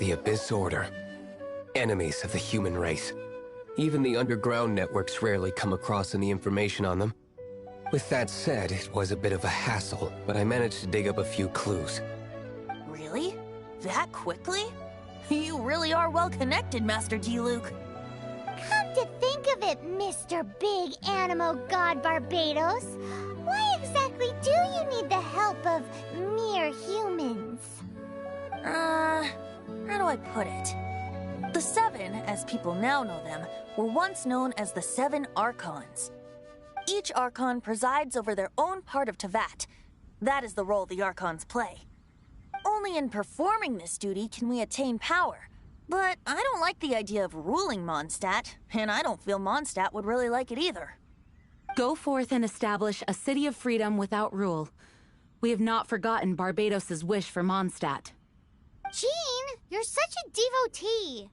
The Abyss Order. Enemies of the human race. Even the underground networks rarely come across any information on them. With that said, it was a bit of a hassle, but I managed to dig up a few clues. Really? That quickly? You really are well connected, Master G-Luke. Come to think of it, Mr. Big Animo God Barbados, why exactly do you need the help of mere humans? How do I put it? The Seven, as people now know them, were once known as the Seven Archons. Each Archon presides over their own part of Teyvat. That is the role the Archons play. Only in performing this duty can we attain power. But I don't like the idea of ruling Mondstadt, and I don't feel Mondstadt would really like it either. Go forth and establish a city of freedom without rule. We have not forgotten Barbados' wish for Mondstadt. Jean, you're such a devotee.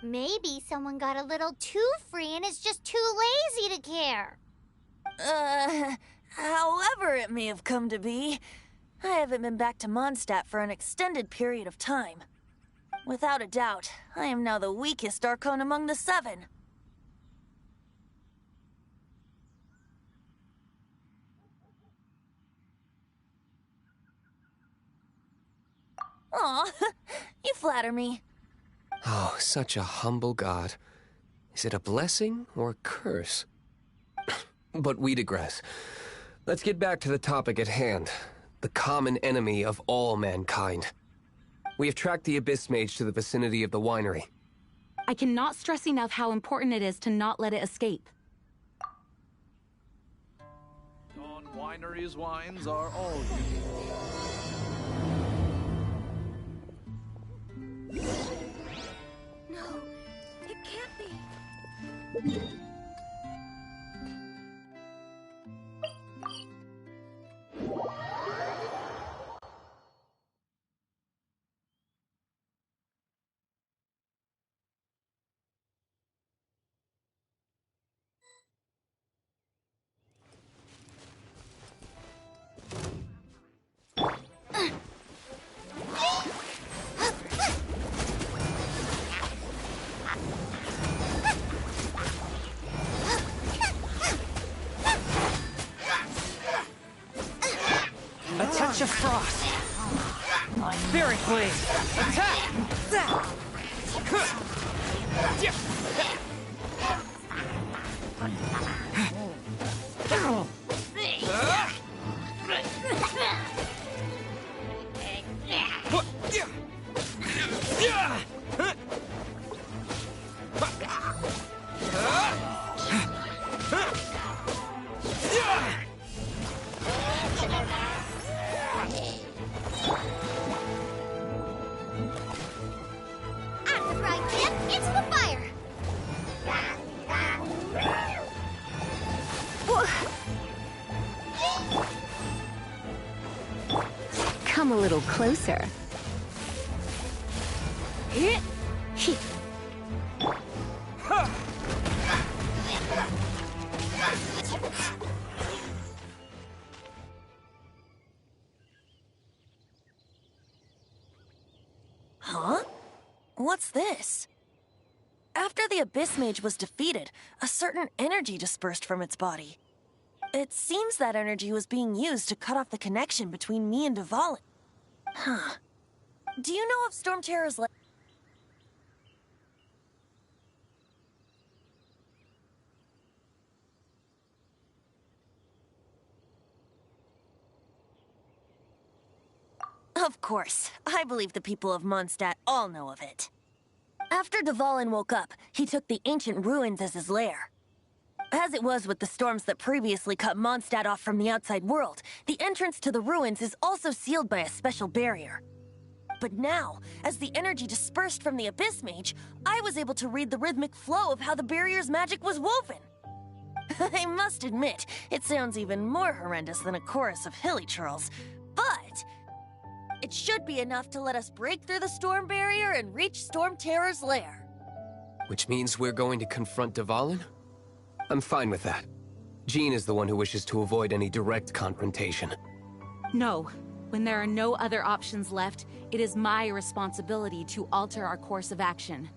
Maybe someone got a little too free and is just too lazy to care. However it may have come to be, I haven't been back to Mondstadt for an extended period of time. Without a doubt, I am now the weakest Archon among the Seven. Aw, you flatter me. Oh, such a humble god. Is it a blessing or a curse? But we digress. Let's get back to the topic at hand. The common enemy of all mankind. We have tracked the Abyss Mage to the vicinity of the winery. I cannot stress enough how important it is to not let it escape. On wineries, wines are all unique. No, it can't be. A touch of frost. Spirit blade. Attack! Come a little closer. Huh? What's this? After the Abyss Mage was defeated, a certain energy dispersed from its body. It seems that energy was being used to cut off the connection between me and Dvalin. Huh. Do you know if Storm Terror's Of course. I believe the people of Mondstadt all know of it. After Dvalin woke up, he took the ancient ruins as his lair. As it was with the storms that previously cut Mondstadt off from the outside world, the entrance to the ruins is also sealed by a special barrier. But now, as the energy dispersed from the Abyss Mage, I was able to read the rhythmic flow of how the barrier's magic was woven. I must admit, it sounds even more horrendous than a chorus of hilly churls, but it should be enough to let us break through the storm barrier and reach Storm Terror's lair. Which means we're going to confront Dvalin? I'm fine with that. Jean is the one who wishes to avoid any direct confrontation. No. When there are no other options left, It is my responsibility to alter our course of action.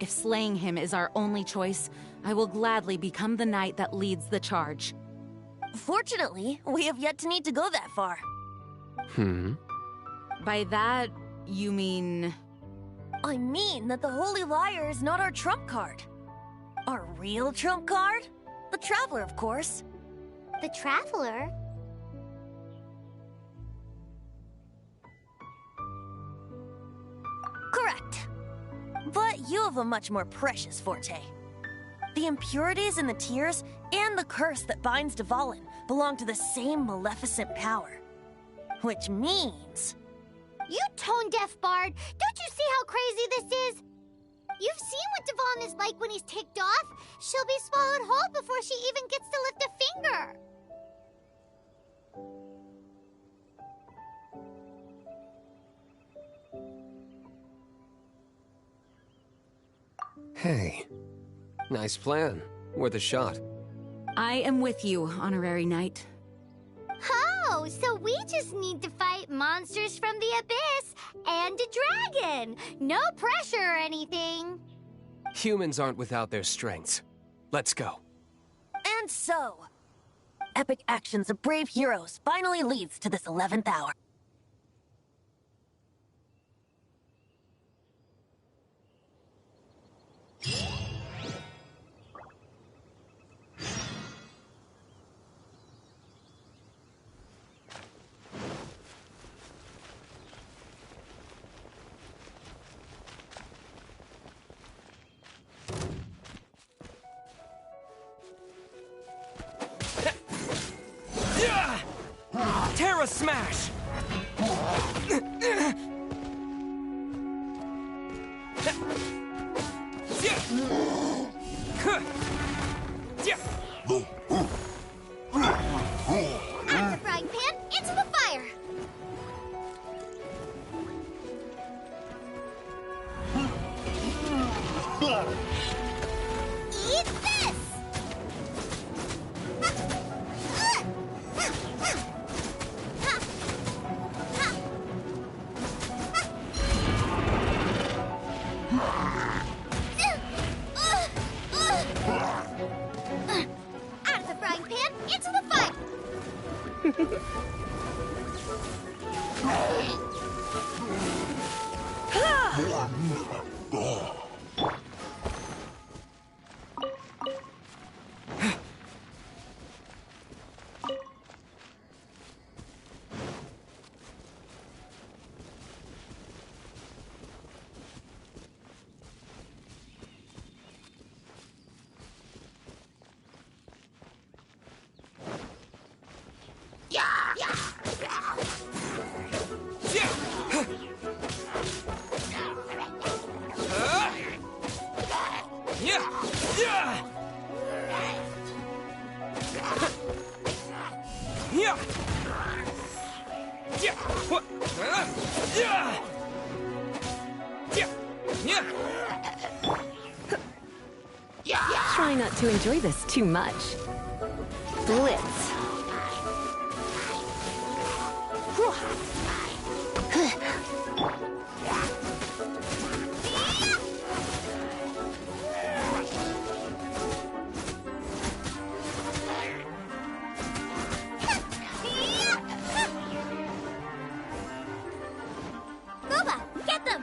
If slaying him is our only choice, I will gladly become the knight that leads the charge. Fortunately, we have yet to need to go that far. By that, you mean... I mean that the Holy Liar is not our trump card. Our real trump card? The Traveler, of course. The Traveler? Correct. But you have a much more precious forte. The impurities in the tears and the curse that binds Dvalin belong to the same maleficent power. Which means... You tone-deaf bard! Don't you see how crazy this is? You've seen what Dvalin is like when he's ticked off. She'll be swallowed whole before she even gets to lift a finger. Hey, nice plan. Worth a shot. I am with you, Honorary Knight. Oh, so we just need to fight monsters from the abyss and a dragon. No pressure or anything. Humans aren't without their strengths. Let's go. And so, epic actions of brave heroes finally leads to this 11th hour. Terra Smash! Out of the frying pan, into the fire! Eat this! Out of the frying pan, into the fire! Try not to enjoy this too much. Blitz. Boba, get them!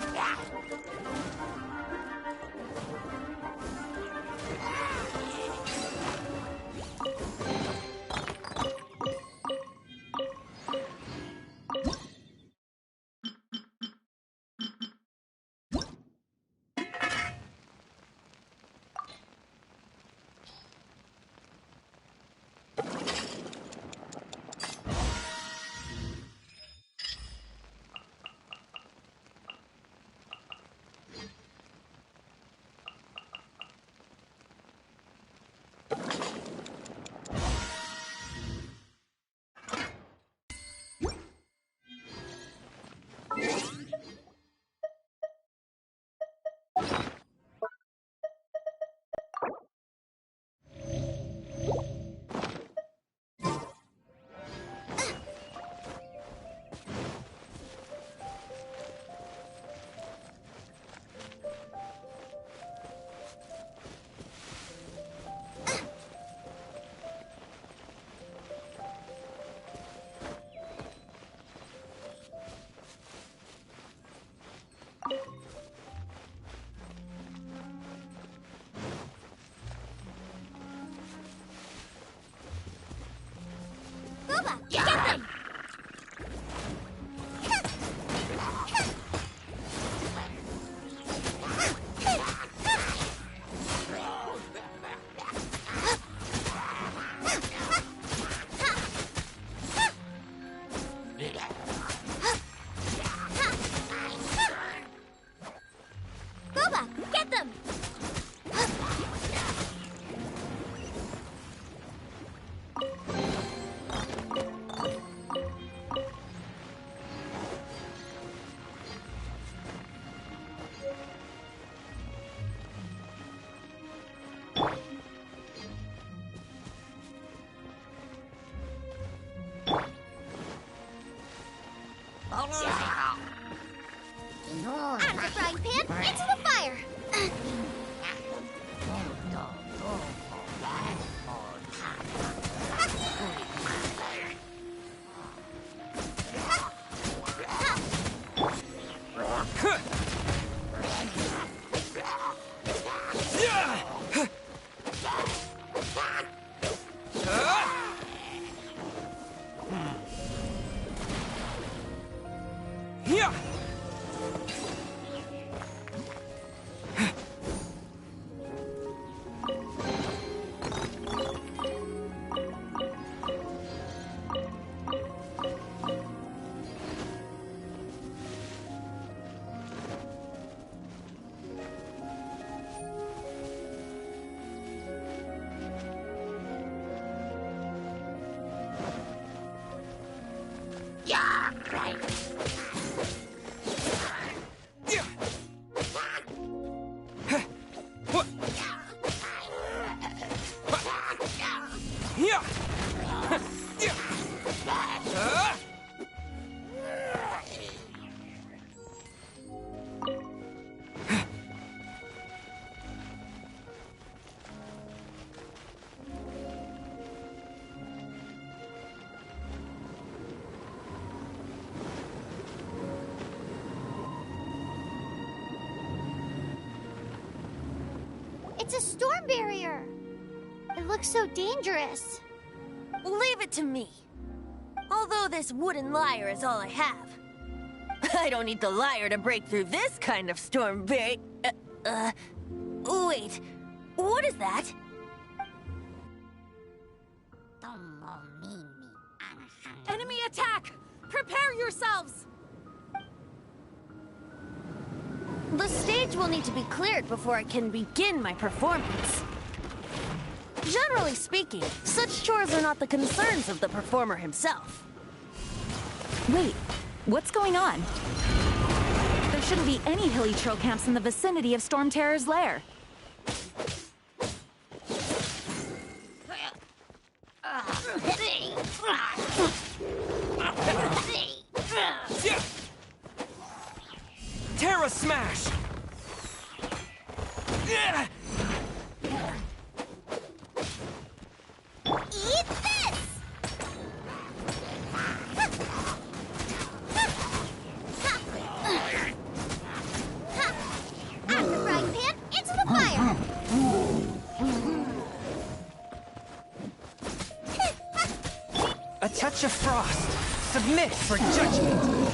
Out of the frying pan, into the fire! It's a storm barrier. It looks so dangerous. Leave it to me. Although this wooden lyre is all I have. I don't need the lyre to break through this kind of storm barrier. Wait. What is that? Enemy attack! Prepare yourselves! The stage will need to be cleared before I can begin my performance. Generally speaking, such chores are not the concerns of the performer himself. Wait, what's going on? There shouldn't be any hilly trail camps in the vicinity of Storm Terror's lair. Terra Smash! Eat this! Out of the frying pan, into the fire! A touch of frost. Submit for judgment.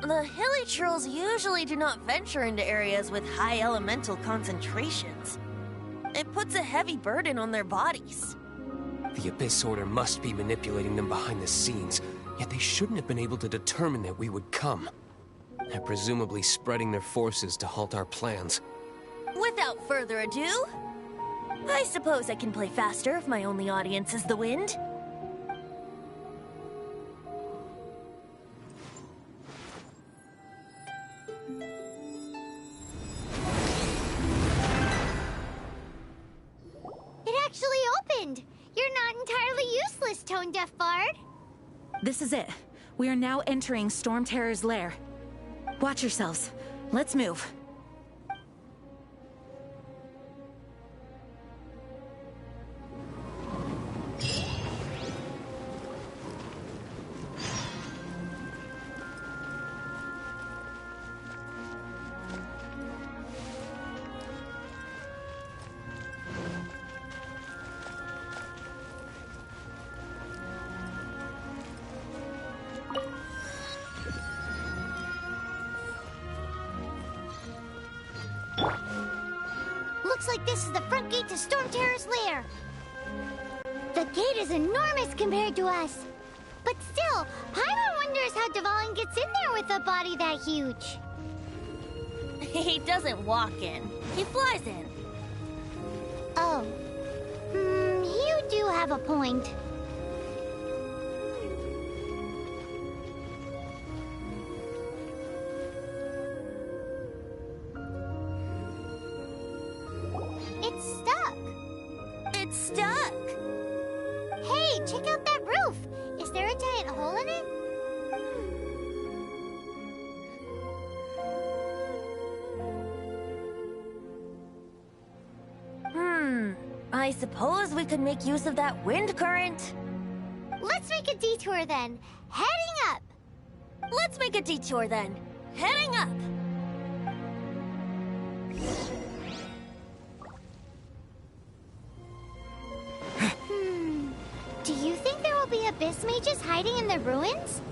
The hilly trolls usually do not venture into areas with high elemental concentrations. It puts a heavy burden on their bodies. The Abyss Order must be manipulating them behind the scenes, yet they shouldn't have been able to determine that we would come. They're presumably spreading their forces to halt our plans. Without further ado, I suppose I can play faster if my only audience is the wind. It actually opened! You're not entirely useless, Tone Deaf Bard. This is it. We are now entering Storm Terror's lair. Watch yourselves. Let's move. Looks like this is the front gate to Storm Terror's lair. The gate is enormous compared to us. But still, Paimon wonders how Dvalin gets in there with a body that huge. He doesn't walk in. He flies in. Oh. have a point. It's stuck. It's stuck! Hey, check out that roof. Is there a giant hole in it? I suppose we could make use of that wind current. Let's make a detour then. Heading up. Let's make a detour then. Heading up! Do you think there will be abyss mages hiding in the ruins?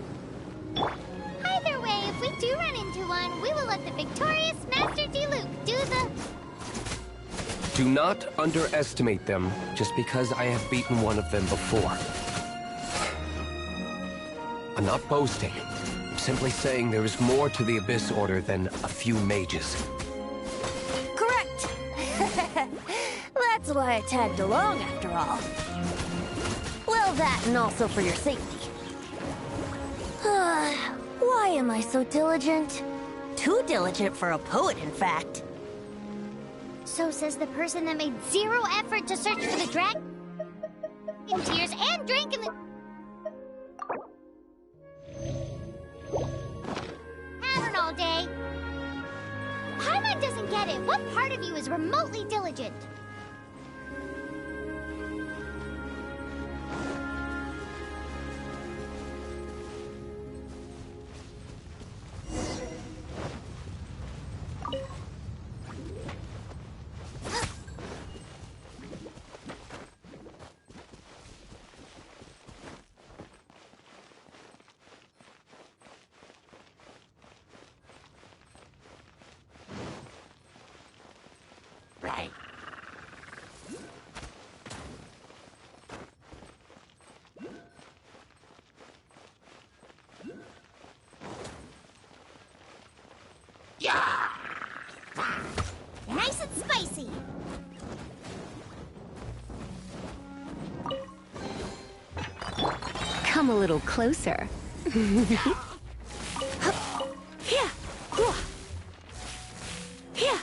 Either way, if we do run into one, we will let the victorious Master Diluc do the... Do not underestimate them just because I have beaten one of them before. I'm not boasting. I'm simply saying there is more to the Abyss Order than a few mages. Correct! That's why I tagged along after all. Well, that and also for your safety. Why am I so diligent? Too diligent for a poet, in fact. So says the person that made zero effort to search for the dragon tears and drank in the... Having all day. Paimon doesn't get it. What part of you is remotely diligent? Right. Nice and spicy. Come a little closer. Yeah. Yeah.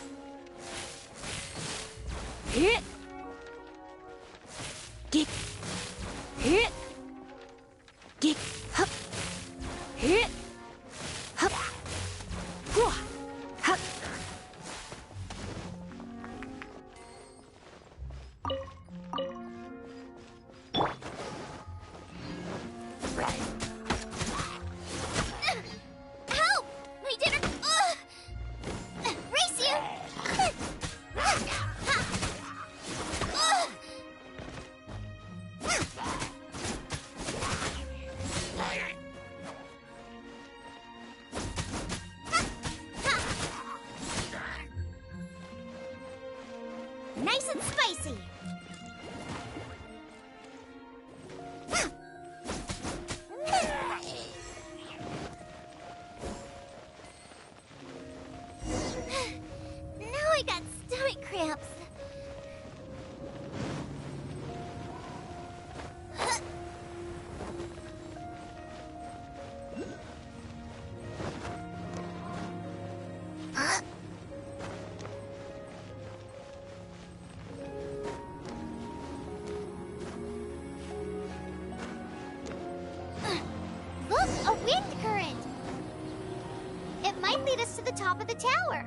Hit. Dick. Hit. Dick. Hup. Hit. Hup. Hua. Hup. Help! My dinner... Race you! Nice and spicy. Now I got stomach cramps. Look, a wind current. It might lead us to the top of the tower.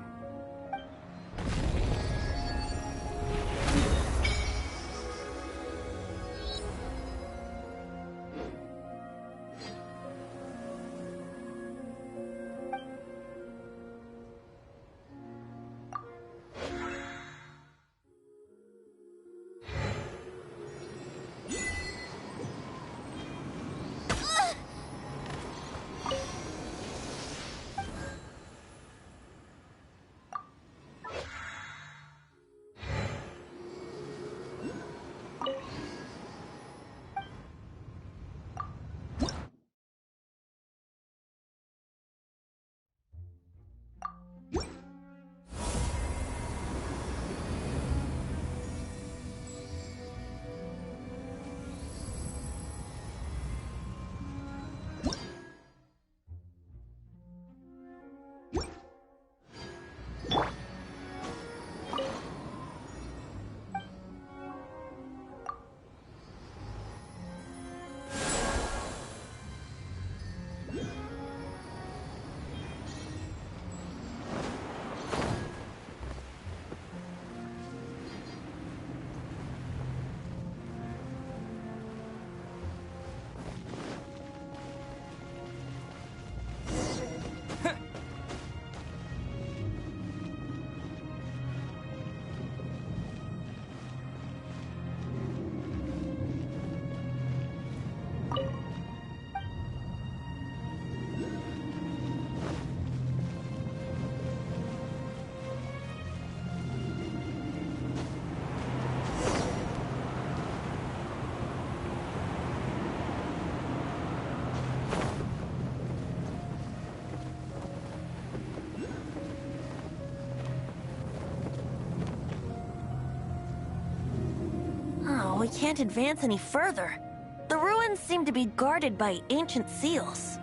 we can't advance any further. The ruins seem to be guarded by ancient seals.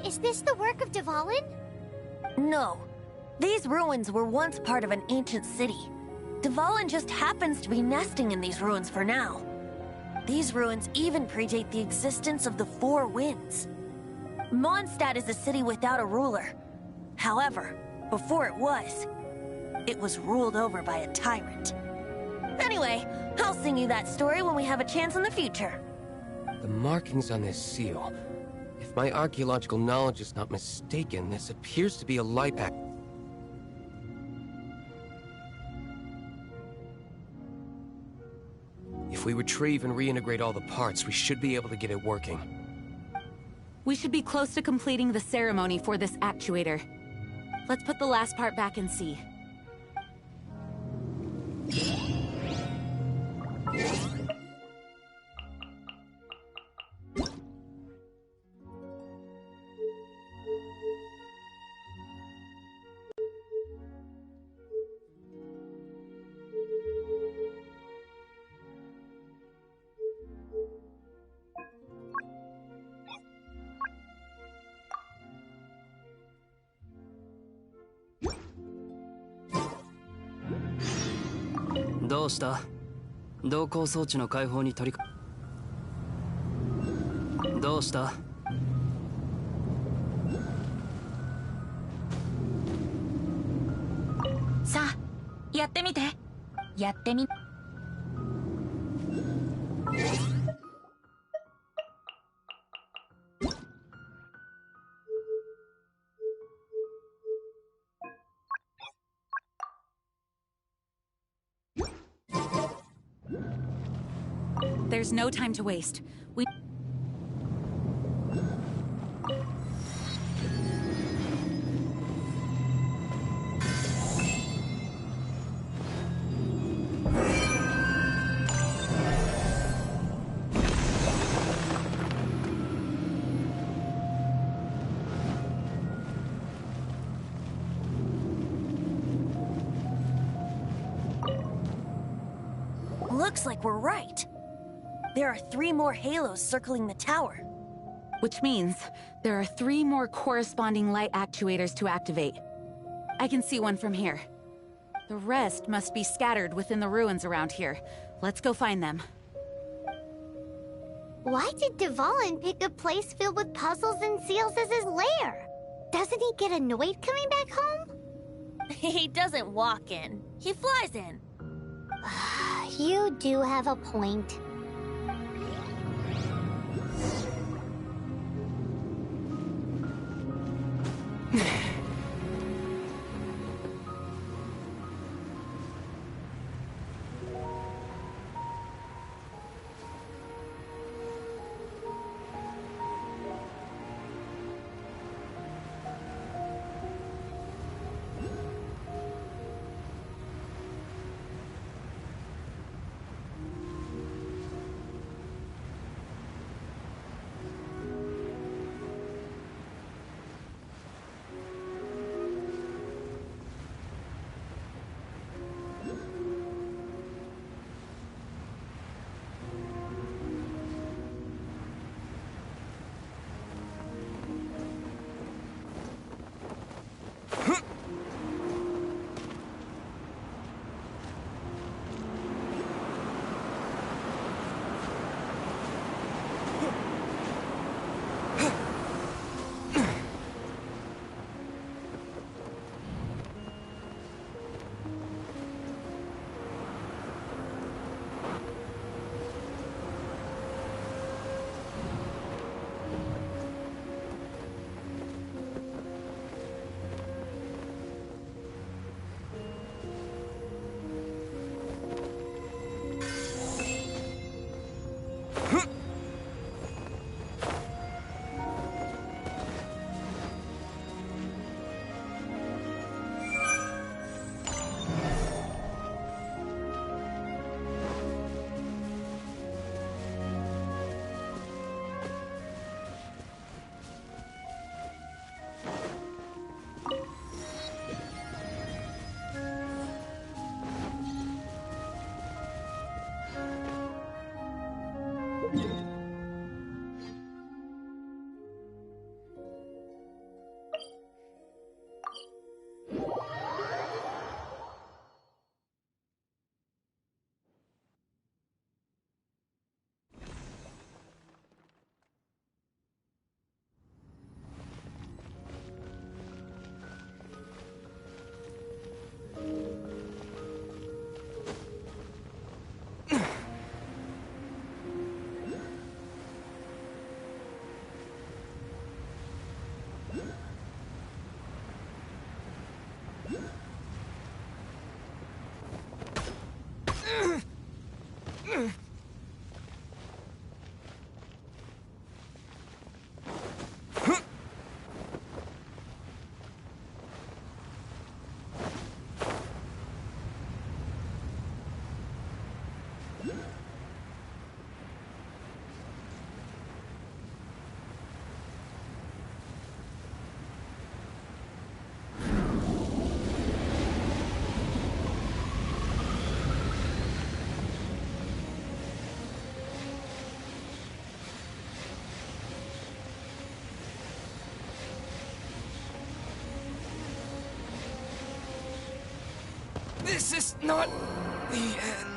Is this the work of Dvalin? No. These ruins were once part of an ancient city. Dvalin just happens to be nesting in these ruins for now. These ruins even predate the existence of the Four Winds. Mondstadt is a city without a ruler. However, before it was ruled over by a tyrant. Anyway, I'll sing you that story when we have a chance in the future. The markings on this seal. If my archaeological knowledge is not mistaken, this appears to be a light pack. If we retrieve and reintegrate all the parts, we should be able to get it working. We should be close to completing the ceremony for this actuator. Let's put the last part back and see.どうした？同行装置の開放に取りどうした？さあ、やってみて。やってみ。There's no time to waste. We... Looks like we're right. There are 3 more halos circling the tower. Which means there are 3 more corresponding light actuators to activate. I can see one from here. The rest must be scattered within the ruins around here. Let's go find them. Why did Dvalin pick a place filled with puzzles and seals as his lair? Doesn't he get annoyed coming back home? He doesn't walk in. He flies in. You do have a point. This is not the end.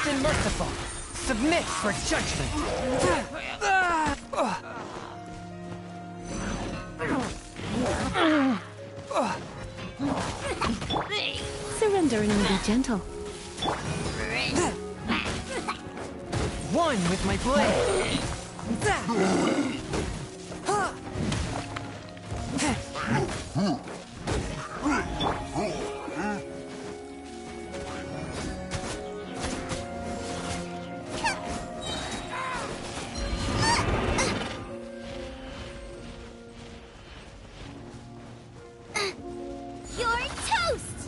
Swift and merciful. Submit for judgment. Surrender and be gentle. One with my blade. You're toast!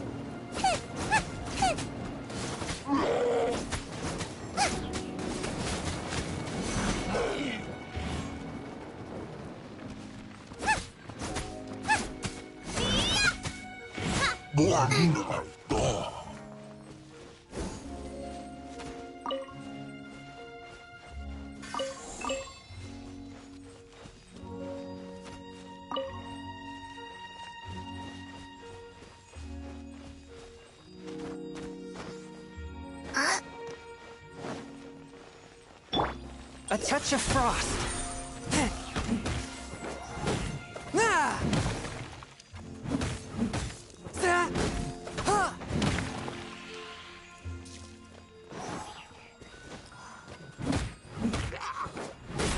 A touch of frost.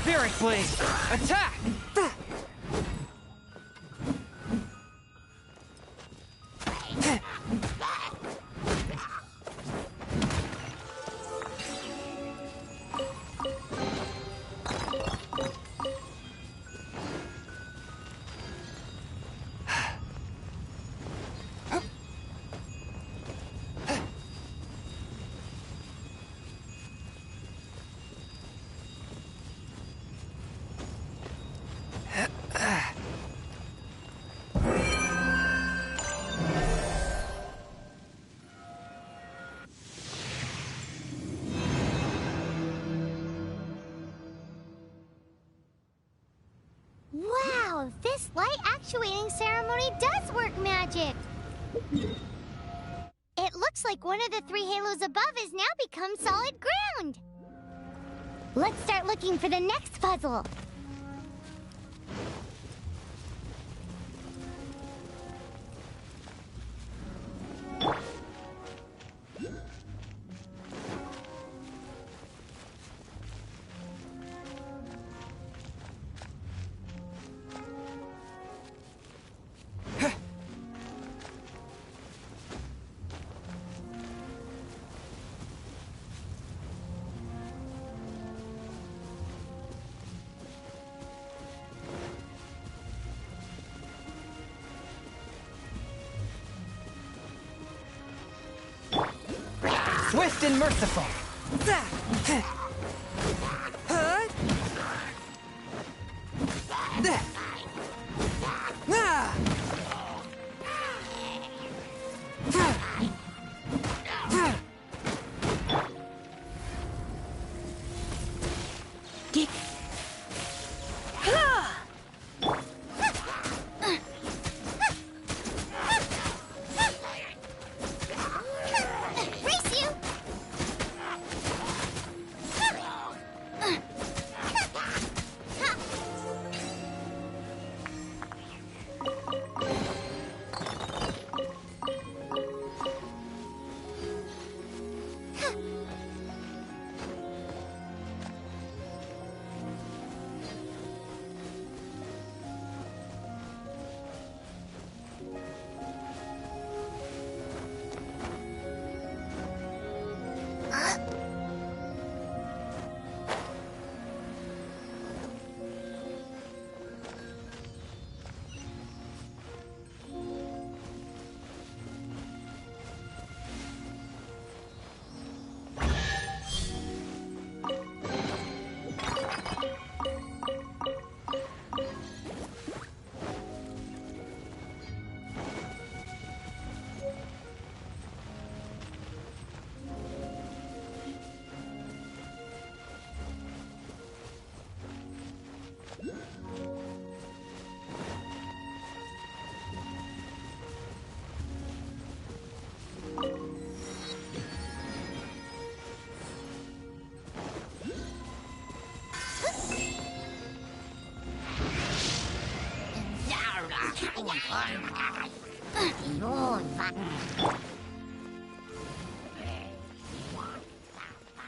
Spirit Blade, attack! Wow, this light actuating ceremony does work magic! It looks like one of the three halos above has now become solid ground! Let's start looking for the next puzzle! Swift and merciful. Race you!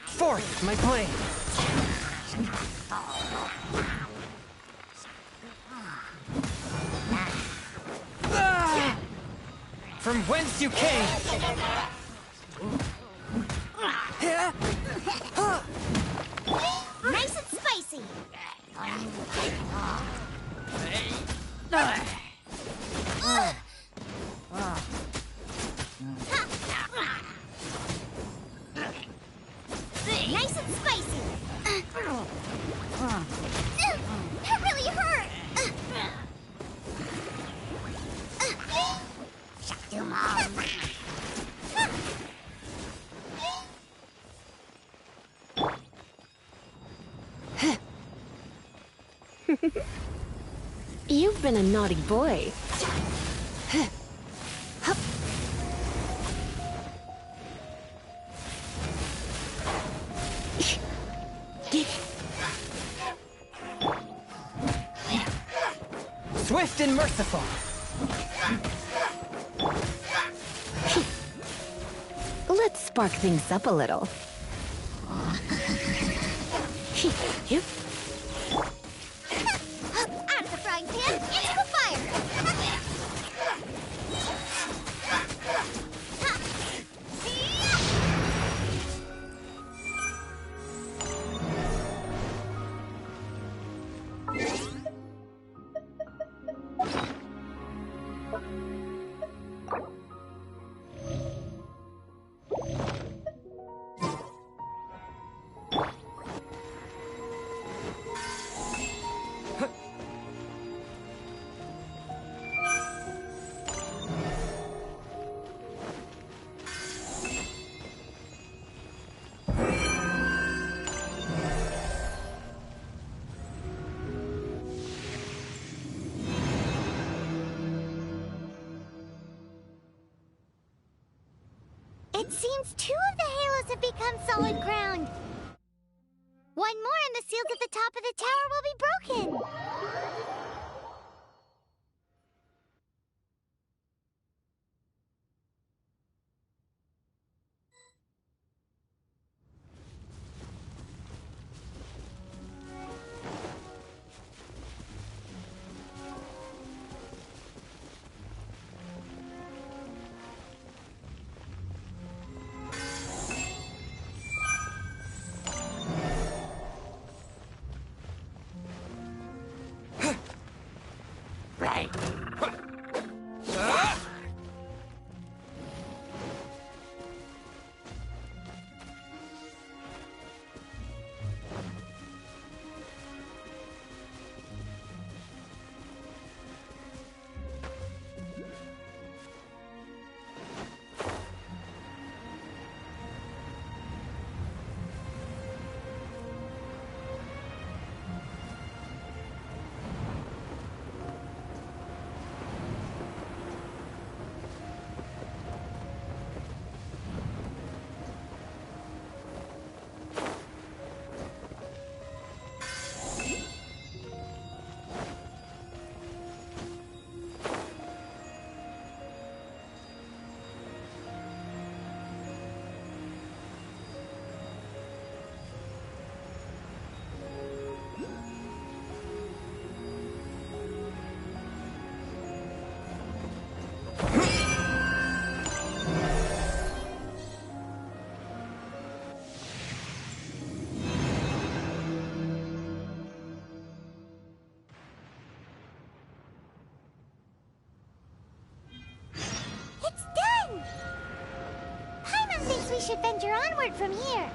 Fourth, my blade. Ah! From whence you came. Nice and spicy. Nice and spicy. That really hurt. You've been a naughty boy. Swift and merciful. Let's spark things up a little. Yep. Out of the frying pan, into the fire. It seems 2 of the halos have become solid ground. One more and the seals at the top of the tower will be broken. We should venture onward from here.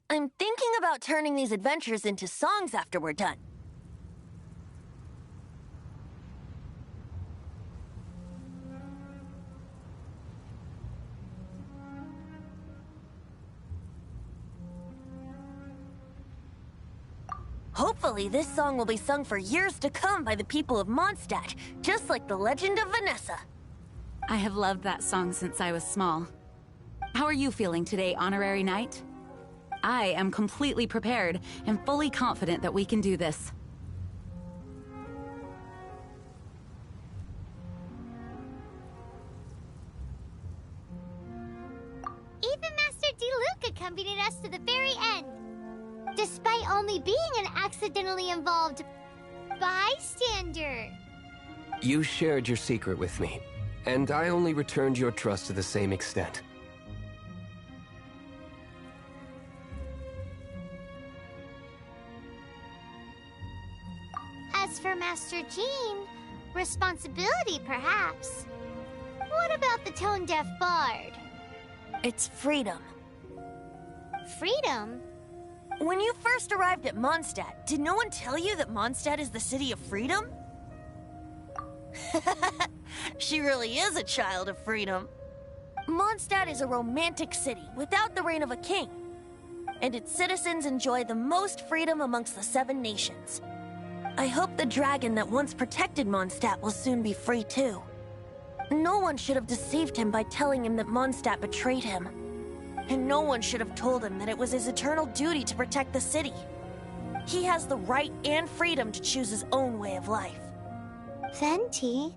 I'm thinking about turning these adventures into songs after we're done. Hopefully, this song will be sung for years to come by the people of Mondstadt, just like the legend of Vanessa. I have loved that song since I was small. How are you feeling today, Honorary Knight? I am completely prepared and fully confident that we can do this. Even Master Diluc accompanied us to the very end, despite only being an accidentally involved bystander. You shared your secret with me, and I only returned your trust to the same extent. As for Master Jean, responsibility perhaps. What about the tone-deaf bard? It's freedom. Freedom? When you first arrived at Mondstadt, did no one tell you that Mondstadt is the city of freedom? She really is a child of freedom. Mondstadt is a romantic city without the reign of a king, and its citizens enjoy the most freedom amongst the 7 nations. I hope the dragon that once protected Mondstadt will soon be free too. No one should have deceived him by telling him that Mondstadt betrayed him. And no one should have told him that it was his eternal duty to protect the city. He has the right and freedom to choose his own way of life. Venti?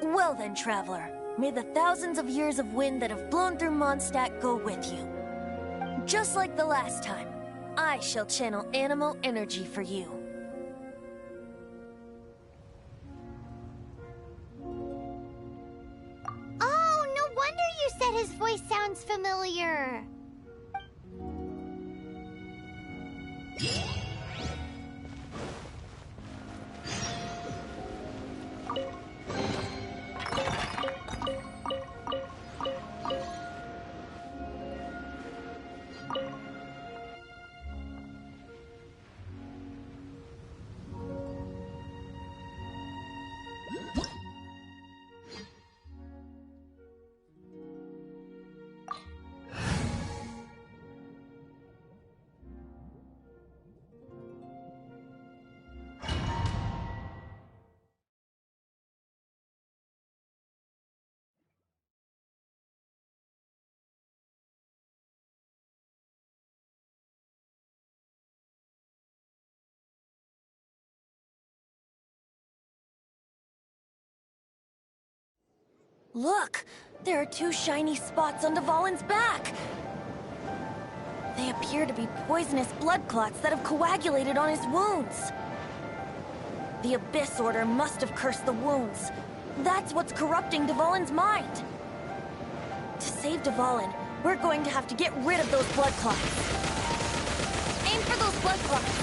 Well then, traveler, may the thousands of years of wind that have blown through Mondstadt go with you. Just like the last time, I shall channel animal energy for you. Oh, no wonder you said his voice sounds familiar. Look! There are 2 shiny spots on Dvalin's back! They appear to be poisonous blood clots that have coagulated on his wounds. The Abyss Order must have cursed the wounds. That's what's corrupting Dvalin's mind. To save Dvalin, we're going to have to get rid of those blood clots. Aim for those blood clots!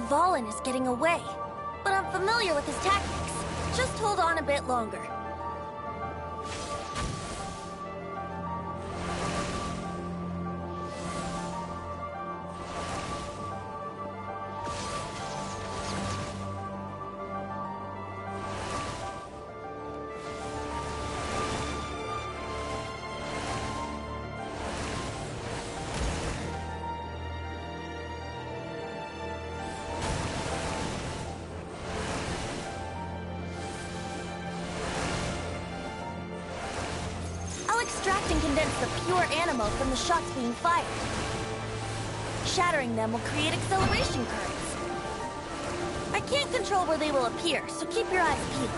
Dvalin is getting away, but I'm familiar with his tactics. Just hold on a bit longer. I'll extract and condense the pure animal from the shots being fired. Shattering them will create acceleration currents. I can't control where they will appear, so keep your eyes peeled.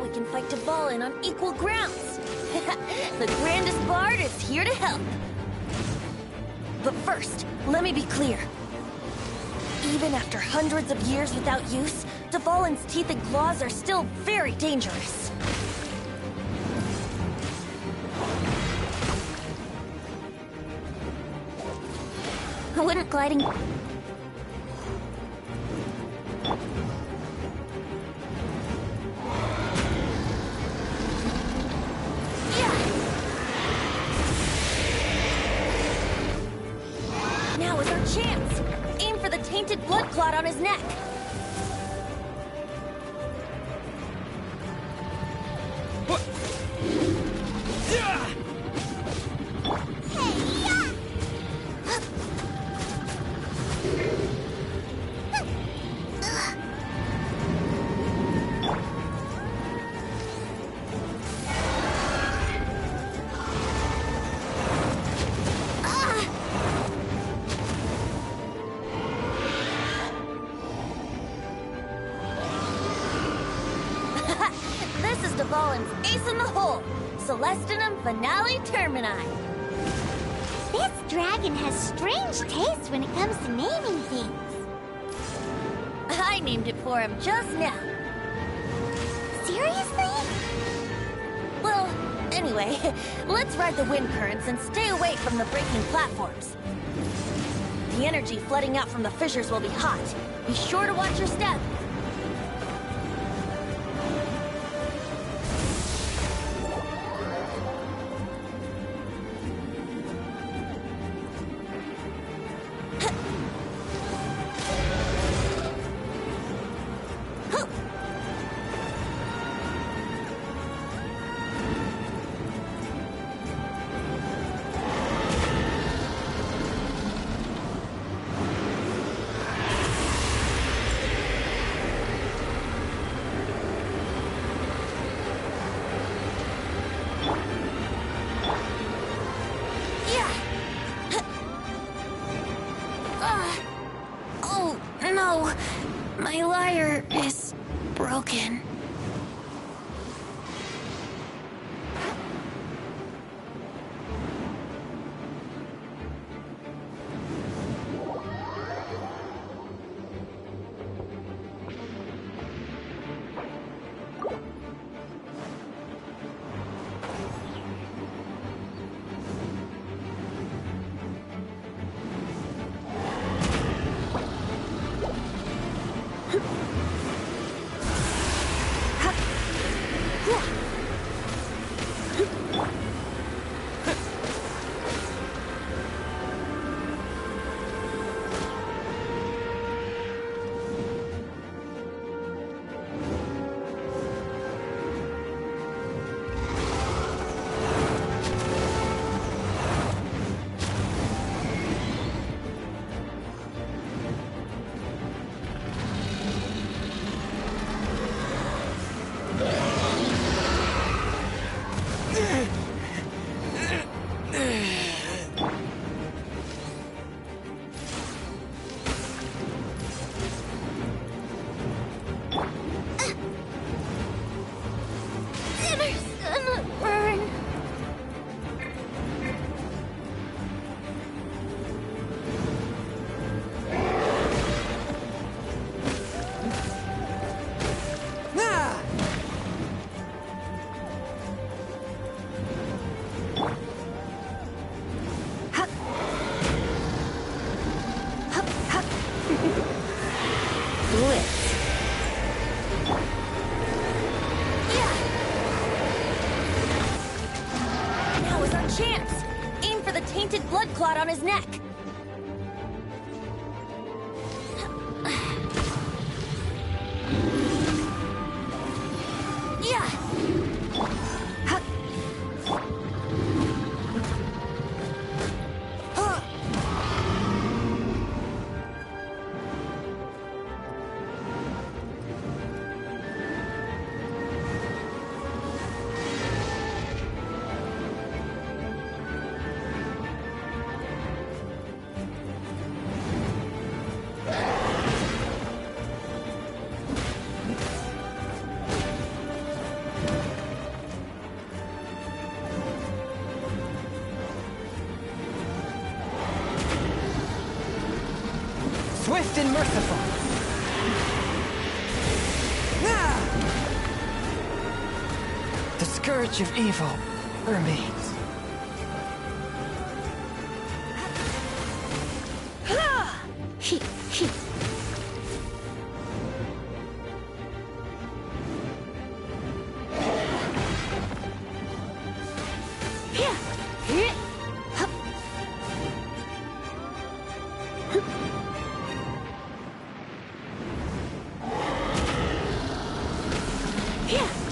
we can fight Dvalin on equal grounds. The grandest bard is here to help. But first, let me be clear. Even after hundreds of years without use, Dvalin's teeth and claws are still very dangerous. Wouldn't gliding... Now is our chance! Aim for the tainted blood clot on his neck! This is Dvalin's ace in the hole! Celestinum Finale Termini! This dragon has strange taste when it comes to naming things. I named it for him just now. Seriously? Well, anyway, let's ride the wind currents and stay away from the breaking platforms. The energy flooding out from the fissures will be hot. Be sure to watch your step. Oh, no. My lyre is broken. Now is our chance! Aim for the tainted blood clot on his neck! Swift and merciful. Ah! The scourge of evil remains.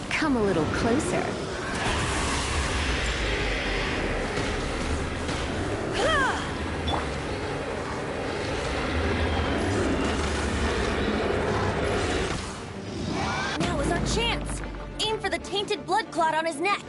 Come a little closer. Now is our chance! Aim for the tainted blood clot on his neck!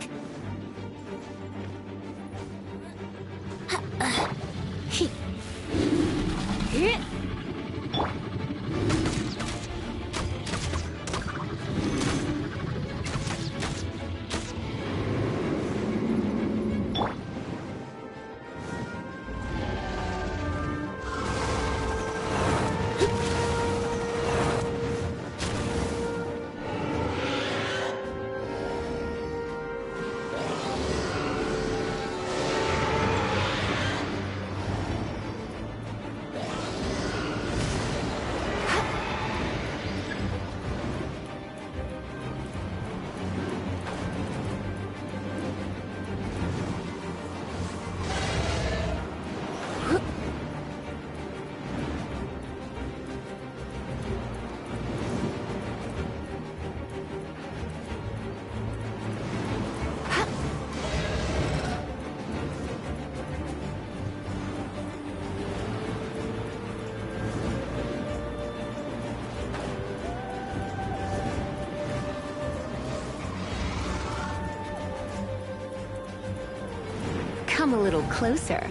Come a little closer.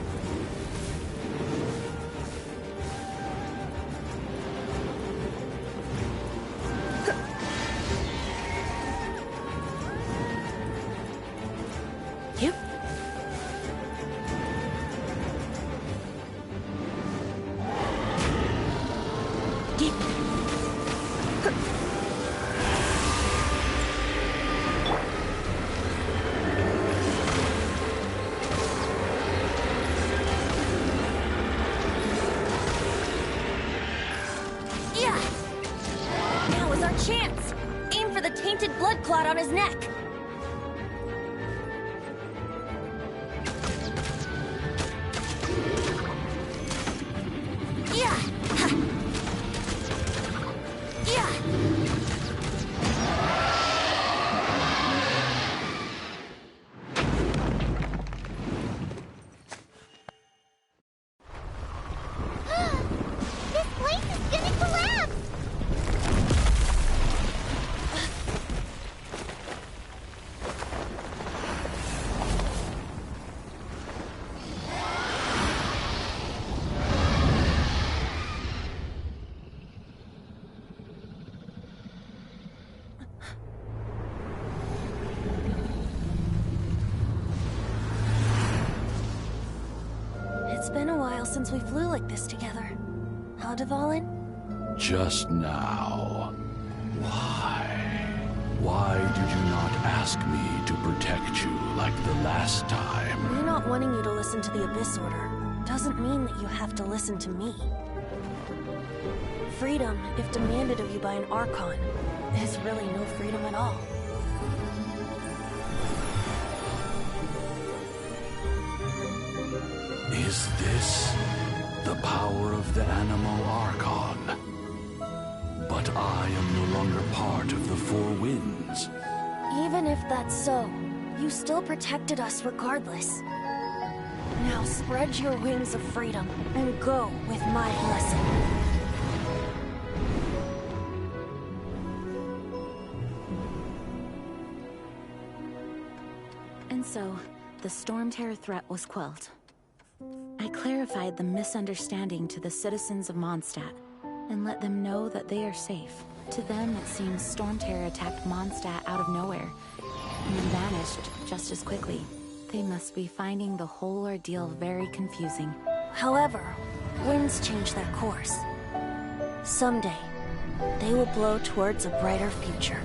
Yep. Now is our chance! Aim for the tainted blood clot on his neck! This place is gonna collapse! It's been a while since we flew like this together. Huh, Dvalin? Just now. Why? Why did you not ask me to protect you like the last time? Me not wanting you to listen to the Abyss Order doesn't mean that you have to listen to me. Freedom, if demanded of you by an Archon, is really no freedom at all. Is this the power of the Animo Archon? But I am no longer part of the Four Winds. Even if that's so, you still protected us regardless. Now spread your wings of freedom and go with my blessing. And so, the Storm Terror threat was quelled. I clarified the misunderstanding to the citizens of Mondstadt, and let them know that they are safe. To them, it seems Storm Terror attacked Mondstadt out of nowhere, and then vanished just as quickly. They must be finding the whole ordeal very confusing. However, winds change their course. Someday, they will blow towards a brighter future.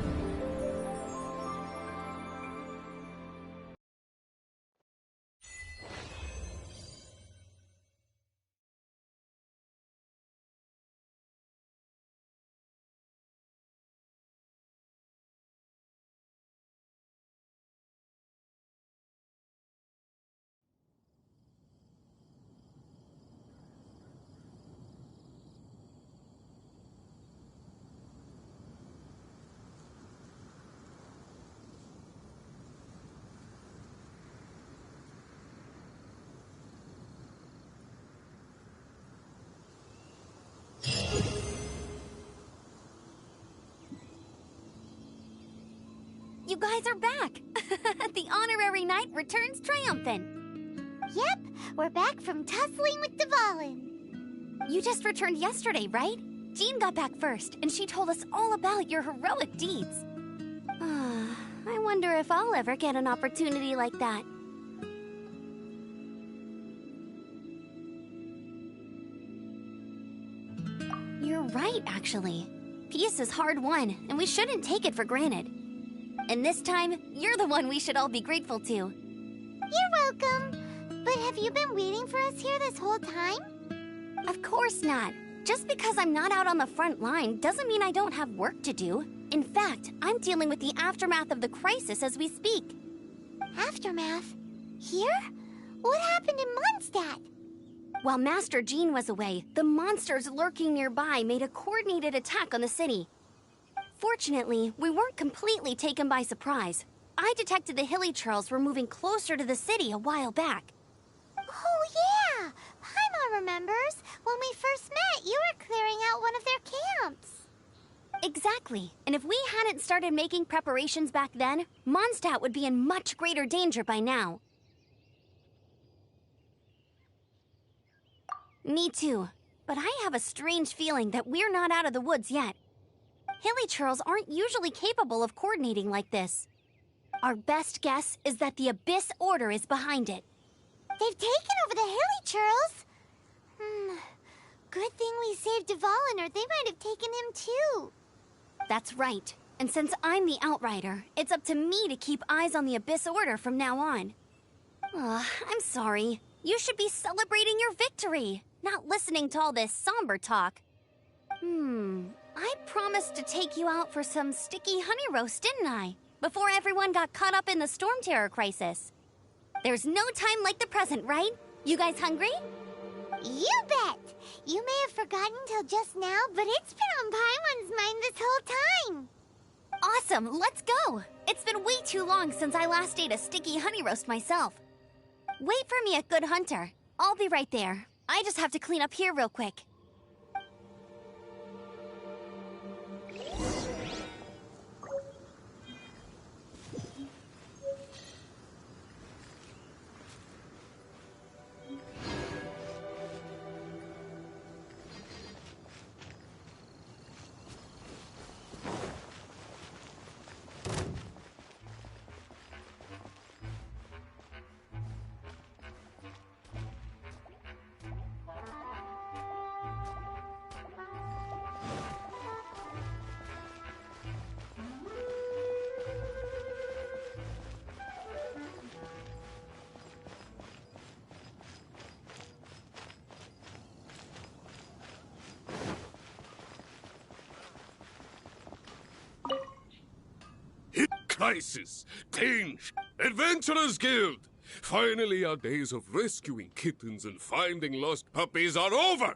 You guys are back! The honorary knight returns triumphant. Yep, we're back from tussling with Dvalin. You just returned yesterday, right? Jean got back first, and she told us all about your heroic deeds. I wonder if I'll ever get an opportunity like that. You're right, actually. Peace is hard-won, and we shouldn't take it for granted. And this time, you're the one we should all be grateful to. You're welcome. But have you been waiting for us here this whole time? Of course not. Just because I'm not out on the front line doesn't mean I don't have work to do. In fact, I'm dealing with the aftermath of the crisis as we speak. Aftermath? Here? What happened in Mondstadt? While Master Jean was away, the monsters lurking nearby made a coordinated attack on the city. Fortunately, we weren't completely taken by surprise. I detected the Hilly Churls were moving closer to the city a while back. Oh yeah! Paimon remembers. When we first met, you were clearing out one of their camps. Exactly. And if we hadn't started making preparations back then, Mondstadt would be in much greater danger by now. Me too. But I have a strange feeling that we're not out of the woods yet. Hilly Churls aren't usually capable of coordinating like this. Our best guess is that the Abyss Order is behind it. They've taken over the Hilly Churls? Good thing we saved Dvalin, or they might have taken him too. That's right. And since I'm the Outrider, it's up to me to keep eyes on the Abyss Order from now on. I'm sorry. You should be celebrating your victory, not listening to all this somber talk. I promised to take you out for some sticky honey roast, didn't I? Before everyone got caught up in the Storm Terror crisis. There's no time like the present, right? You guys hungry? You bet! You may have forgotten till just now, but it's been on Paimon's mind this whole time. Awesome, let's go! It's been way too long since I last ate a sticky honey roast myself. Wait for me at Good Hunter. I'll be right there. I just have to clean up here real quick. Crisis, Change, Adventurers Guild! Finally, our days of rescuing kittens and finding lost puppies are over!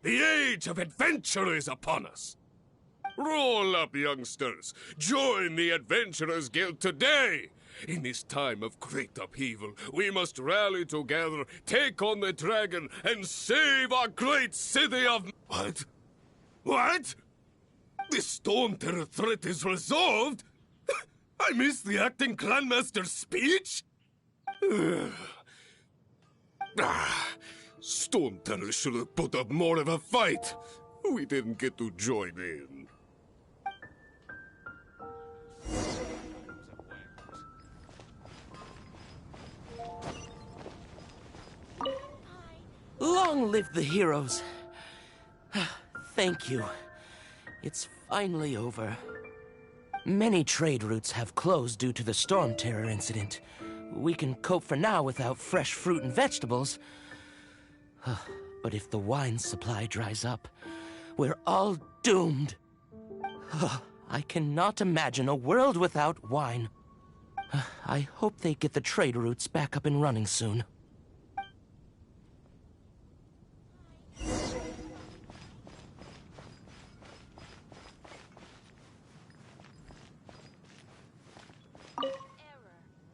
The age of adventure is upon us! Roll up, youngsters! Join the Adventurers Guild today! In this time of great upheaval, we must rally together, take on the dragon, and save our great city of... What? What? The Storm Terror threat is resolved? I missed the acting clanmaster's speech? Storm Terror should have put up more of a fight. We didn't get to join in. Long live the heroes. Thank you. It's finally over. Many trade routes have closed due to the Storm Terror incident. We can cope for now without fresh fruit and vegetables. But if the wine supply dries up, we're all doomed. I cannot imagine a world without wine. I hope they get the trade routes back up and running soon.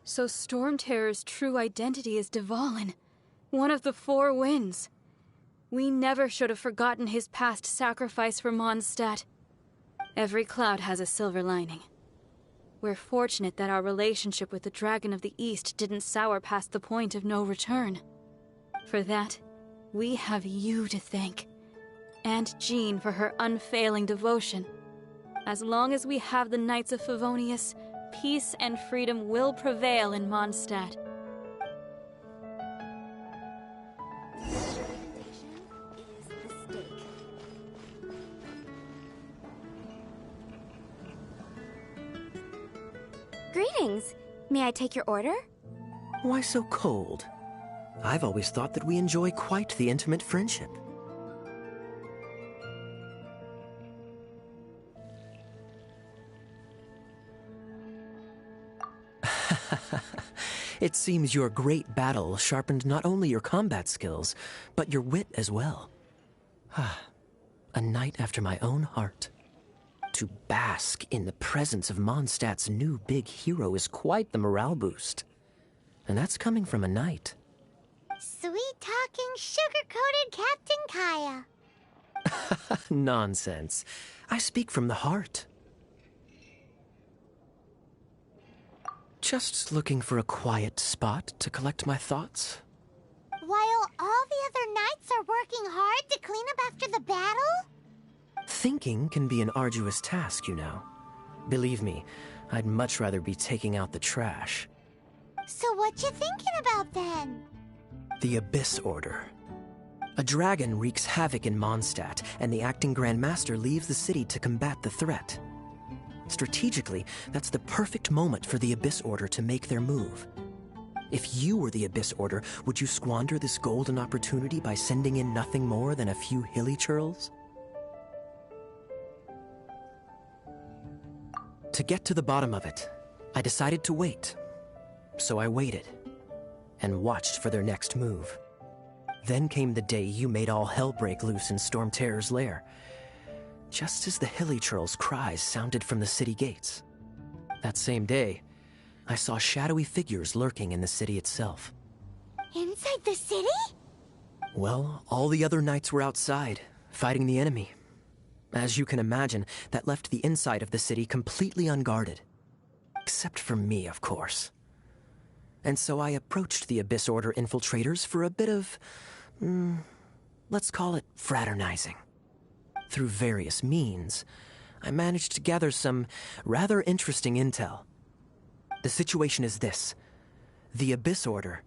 So Storm Terror's true identity is Dvalin, one of the Four Winds. We never should have forgotten his past sacrifice for Mondstadt. Every cloud has a silver lining. We're fortunate that our relationship with the Dragon of the East didn't sour past the point of no return. For that, we have you to thank. And Jean for her unfailing devotion. As long as we have the Knights of Favonius, peace and freedom will prevail in Mondstadt. Greetings. May I take your order? Why so cold? I've always thought that we enjoy quite the intimate friendship. It seems your great battle sharpened not only your combat skills, but your wit as well. A knight after my own heart. To bask in the presence of Mondstadt's new big hero is quite the morale boost. And that's coming from a knight. Sweet-talking, sugar-coated Captain Kaya. Nonsense. I speak from the heart. Just looking for a quiet spot to collect my thoughts. While all the other knights are working hard to clean up after the battle? Thinking can be an arduous task, you know. Believe me, I'd much rather be taking out the trash. So what you thinking about then? The Abyss Order. A dragon wreaks havoc in Mondstadt, and the acting Grand Master leaves the city to combat the threat. Strategically, that's the perfect moment for the Abyss Order to make their move. If you were the Abyss Order, would you squander this golden opportunity by sending in nothing more than a few hilly churls? To get to the bottom of it, I decided to wait. So I waited, and watched for their next move. Then came the day you made all hell break loose in Storm Terror's lair. Just as the hilly churls' cries sounded from the city gates. That same day, I saw shadowy figures lurking in the city itself. Inside the city? Well, all the other knights were outside, fighting the enemy. As you can imagine, that left the inside of the city completely unguarded. Except for me, of course. And so I approached the Abyss Order infiltrators for a bit of, let's call it fraternizing. Through various means, I managed to gather some rather interesting intel. The situation is this. The Abyss Order.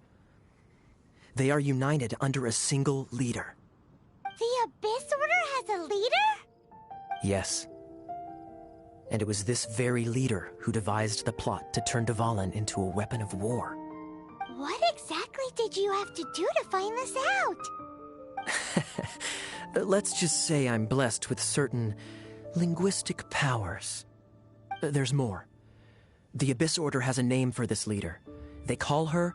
They are united under a single leader. The Abyss Order has a leader? Yes. And it was this very leader who devised the plot to turn Dvalin into a weapon of war. What exactly did you have to do to find this out? Let's just say I'm blessed with certain linguistic powers. There's more. The Abyss Order has a name for this leader. They call her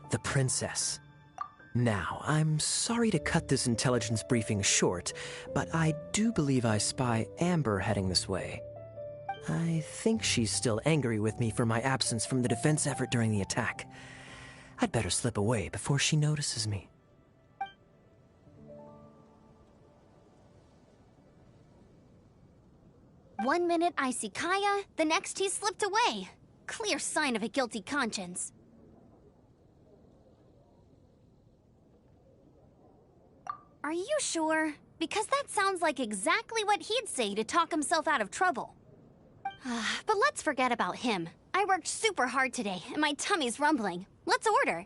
the Princess. Now, I'm sorry to cut this intelligence briefing short, but I do believe I spy Amber heading this way. I think she's still angry with me for my absence from the defense effort during the attack. I'd better slip away before she notices me. One minute I see Kaya, the next he's slipped away. Clear sign of a guilty conscience. Are you sure? Because that sounds like exactly what he'd say to talk himself out of trouble. But let's forget about him. I worked super hard today, and my tummy's rumbling. Let's order.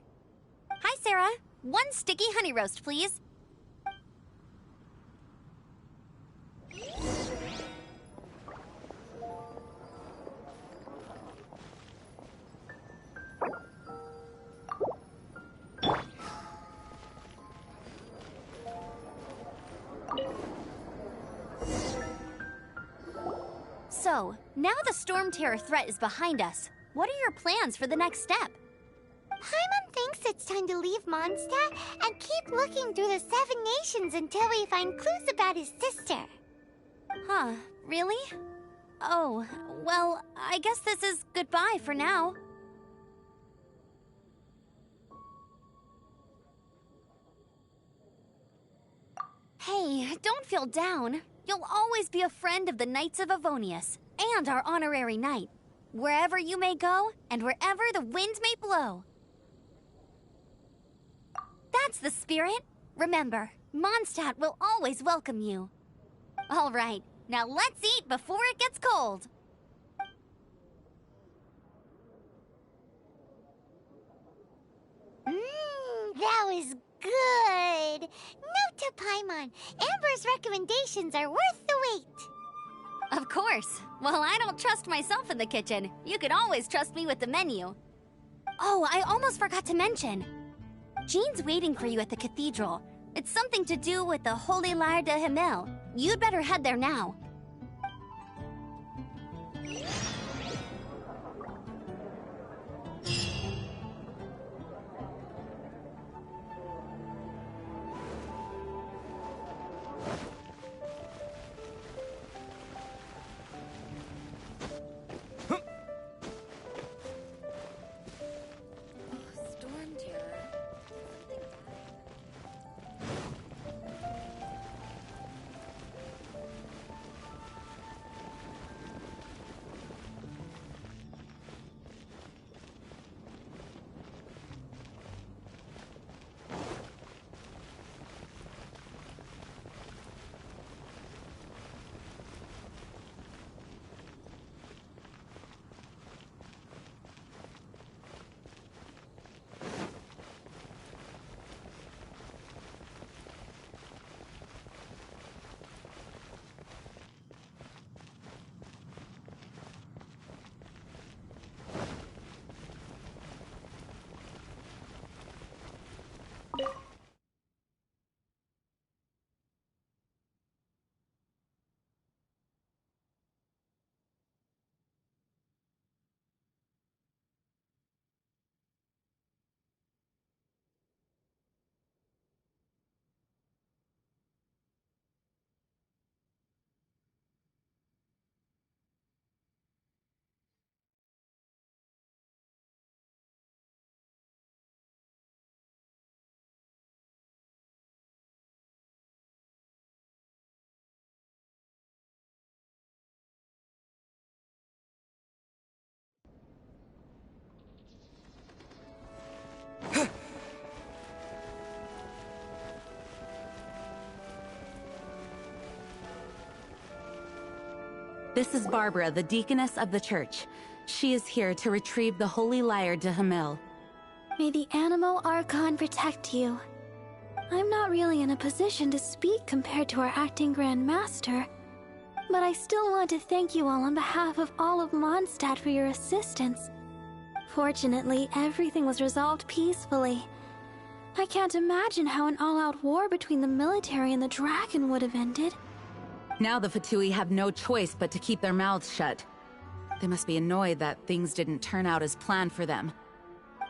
Hi, Sarah. 1 sticky honey roast, please. So, now the Storm Terror threat is behind us. What are your plans for the next step? Paimon thinks it's time to leave Mondstadt and keep looking through the 7 nations until we find clues about his sister. Huh, really? Oh, well, I guess this is goodbye for now. Hey, don't feel down. You'll always be a friend of the Knights of Avonius, and our honorary knight. Wherever you may go, and wherever the wind may blow. That's the spirit. Remember, Mondstadt will always welcome you. All right, now let's eat before it gets cold. That was good. Note to Paimon, Amber's recommendations are worth the wait. Of course. Well, I don't trust myself in the kitchen. You can always trust me with the menu. Oh, I almost forgot to mention. Jean's waiting for you at the cathedral. It's something to do with the Holy Lyre de Himmel. You'd better head there now. This is Barbara, the deaconess of the church. She is here to retrieve the Holy Lyre de Himmel. May the Animo Archon protect you. I'm not really in a position to speak compared to our acting Grand Master, but I still want to thank you all on behalf of all of Mondstadt for your assistance. Fortunately, everything was resolved peacefully. I can't imagine how an all-out war between the military and the dragon would have ended. Now the Fatui have no choice but to keep their mouths shut. They must be annoyed that things didn't turn out as planned for them.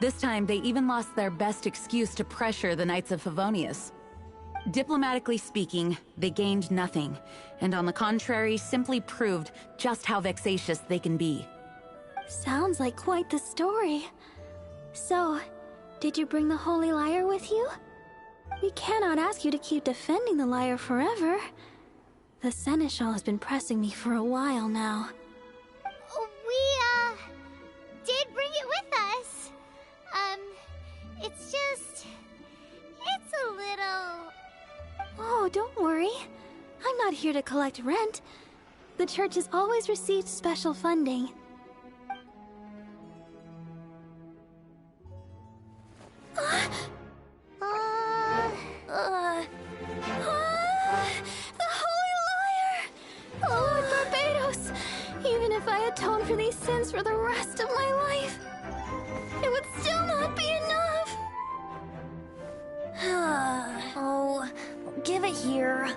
This time, they even lost their best excuse to pressure the Knights of Favonius. Diplomatically speaking, they gained nothing, and on the contrary, simply proved just how vexatious they can be. Sounds like quite the story. So, did you bring the Holy Lyre with you? We cannot ask you to keep defending the lyre forever. The Seneschal has been pressing me for a while now. We, did bring it with us. It's a little... Oh, don't worry. I'm not here to collect rent. The church has always received special funding. The Holy Lyre! Lord Barbados! Even if I atone for these sins for the rest of my life, it would still not be enough! Oh, give it here.